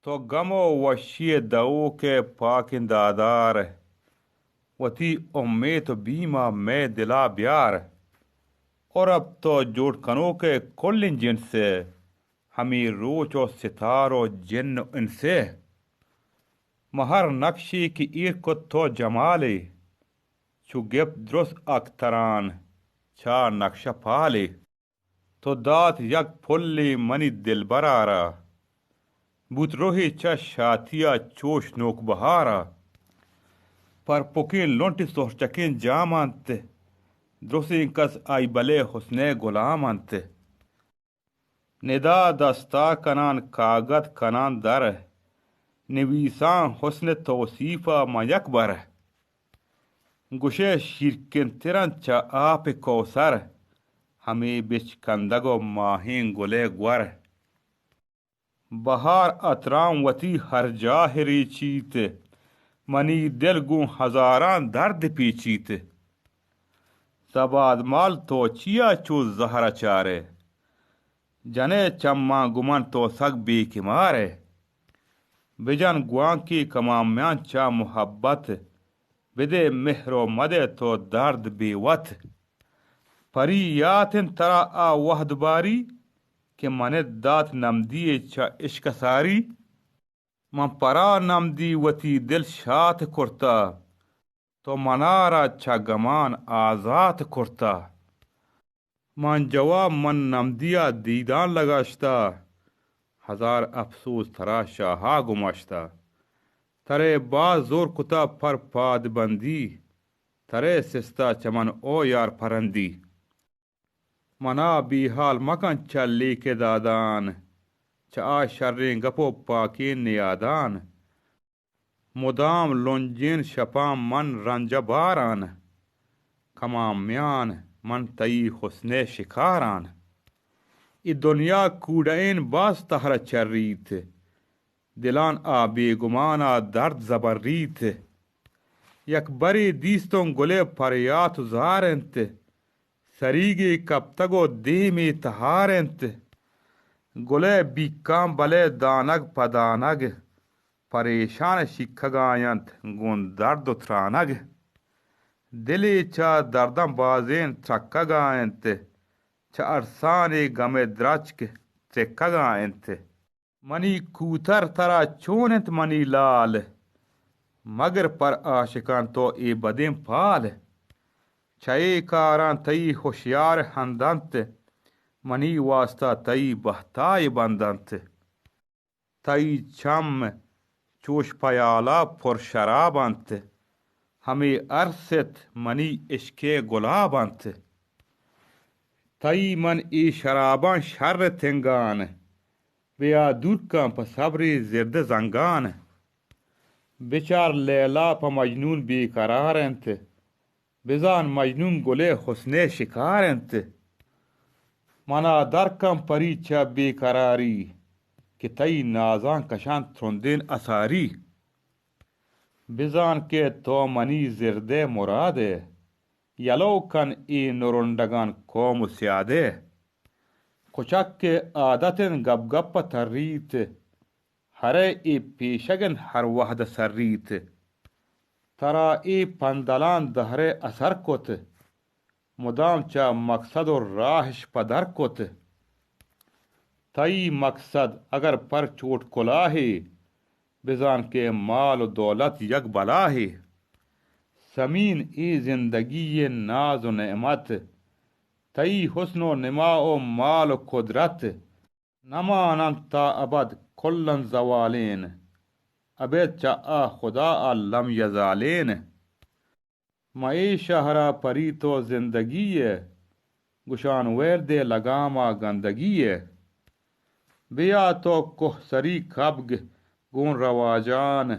तो गमो वशी दऊ के पाकिन दादार वती उम्मीद बीमा में दिला ब्यार और अब तो जोड़ कनो के कुल जिन से हमी रोच और सितारो जिन इनसे महर नक्शी की ईर को तो जमाले चुगेप द्रुस अख्तरान चा नक्शा पाले तो दात यक फुल्ली मनी दिल बरारा बुतरोही चा शातिया चोश नोक बहारा पर पुकिन लोंटी सोचकिन जामंत द्रुसी कस आई बले हुस्ने गुलामंत निदा दस्ता कनान कागत कनान दर निवीसां हुस्न तौसीफा मयकबर गुशे शिरकिन तिरन चा आप कौसर हमें बिच कंदगो माहिं गुले ग्वर बहार अतराम वती हर जाहिरी चीत मनी दिल गूं हजारां दर्द पीचीत सबाद माल तो चिया चू जहरा चारे जने चम्मा गुमन तो सग बेकिमारे बिजन गुआं की कमाम्यां चा मुहब्बत बिदे मेहरो मदे तो दर्द बेवत परी यातिन तरा आ वहद बारी के मने दात नमदी चा इश्क सारी मन परा नमदी वती दिल शात कुर्ता तो मनारा चा गमान आजात कुर्ता मन जवाब मन नमदिया दीदान लगाश्ता हजार अफसोस थरा शाहा गुमाश्ता तरे बाज जोर कुता पर पाद बंदी तरे सिस्ता चमन ओ यार फरंदी मना बिहाल मकन चली के दादान चा शर्रें गपो पाके नियादान मुदाम लोंजिन शपाम मन रंजबारान कमाम्यान मन तई हुस्ने शिकारान इ दुनिया कूडैन बास तहर चर्रीत दिलान आ बेगुमाना दर्द जबर्रीत यक बरी दीस्तों गुले फरियात जारंत सरीगे कब तगो दे में तहारंत गुले बिकाम बले दानग पदानग परेशान शिखगायंत गुन दर्द उथरानग दिली चा दर्दम बाजेन थक्कगायंत चा अरसाने गमे द्रचक त्रेक्कगायंत मनी कूतर तरा चोनंत मनी लाल मगर पर आशिकान तो ए बदें पाल छये कारां तई होशियार हंदंत मनी वास्ता तई बहताय बंदंत तई चम चोश पयाला पुर शराबंत हमें अरसत मनी इश्के गुलाबंत तई मन ए शराबां शर थिंगान बेया दूरकां प सबरी जिर्द जंगान बिचार लैला प मजनून बेकरारंत बिजान मजनून गुले हुस्ने शिकारंत मना दरकम परी चा बेकरारी कि तई नाजां कशां थ्रुंदेन असारी बिजान के तो मनी जिर्दे मुरादे यलो कन ए नुरुंडगान कौम स्यादे कुचक के आदतन गप तर्रीत हरे ए पेशगन हर वहद सर्रीत तरा ए पंदलान दहरे असर कुत मुदाम चा मकसद और राहश पदर कुत तई मकसद अगर पर चोट कुलाहे बिजान के माल दौलत यक बलाहे समीन ए जिंदगी ये नाज व नेमत तई हुस्नो निमा ओ माल कुदरत नमानम ता अबद कुल्लन जवालेन अबेद चा आ खुदा आ लम यजालेन मई शहरा परी तो जिंदगी है गुशान वेर दे लगामा गंदगी है बिया तो कोहसरी खबग गुन रवाजान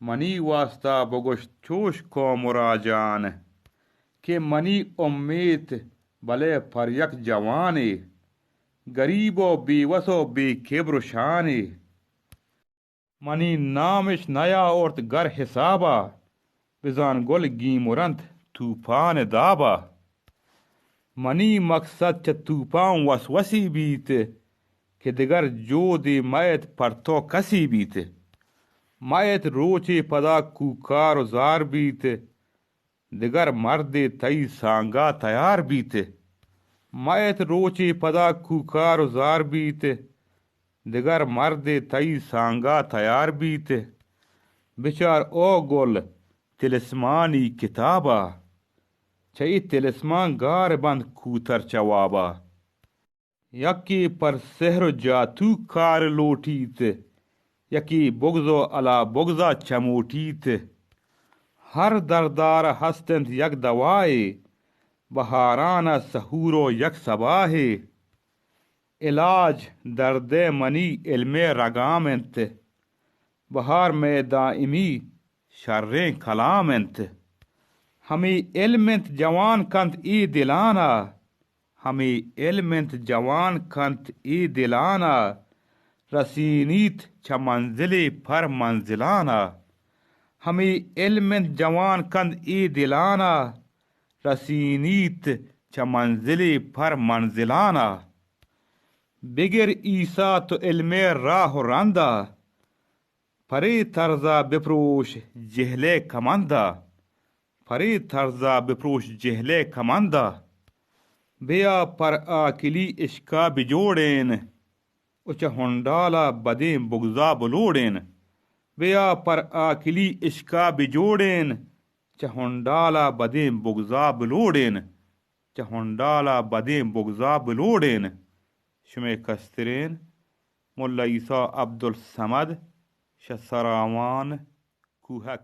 मनी वास्ता बगुश चोश को मुराजान के मनी उम्मीद भले फरयक जवाने गरीबो बेवसो बेकिब्र शाने मनी नामिश नया औरत गर हिसाबा बिजान गुल गी मुरंत तूफान दाबा मनी मकसद च तूफान वसवसी बीत कि दिगर जो दी मैत पर तो कसी बीत। मैत रोचे पदा कुकार जार बीत, दिगर मर्दे तई सांगा तैयार बीत। मैत रोचे पदा कुकार जार बीत, दिगर मर्दे तई सांगा तैयार बीत। बिचार ओ गोल तिलिस्मानी किताबा, छई तिलिस्मान गार बंद कूतर चवाबा। यकी पर सेहर जातू कार लोटीत, यकी बुगजो अला बुगजा चमोटीत। हर दरदार हस्तंत यक दवाए, बहाराना सहूरो यक सबाहे। इलाज दर्दे मनी इल्मे रगामंत, बहार में दाइमी शर्रें कलामंत। हमें इल्मंत जवान कंत ई दिलाना, हमें इल्मंत जवान कंत ई दिलाना। रसीनीत छ मंजिले पर मंजिलाना, हमें इल्मंत जवान कंत ई दिलाना। रसीनीत छ मंजिले पर मंजिलाना। बिगिर ईसा तो इल्मे राह रंदा, फरे तर्जा बिप्रोश जिहले कमंदा। फरे तर्जा बिप्रोश जिहले कमंदा। बेया पर आकिली इश्का बिजोड़ेन, उच हुंडाला बदे बुगजा बुलोड़ेन। बेया पर आकिली इश्का बिजोड़ेन, चहुंडाला बदे बुगजा बुलोड़ेन। चहुंडाला बदे बुगजा बुलोड़ेन। शुमे कस्तरेन मुल्ला ईसा अब्दुल समद शसरावान कुहक।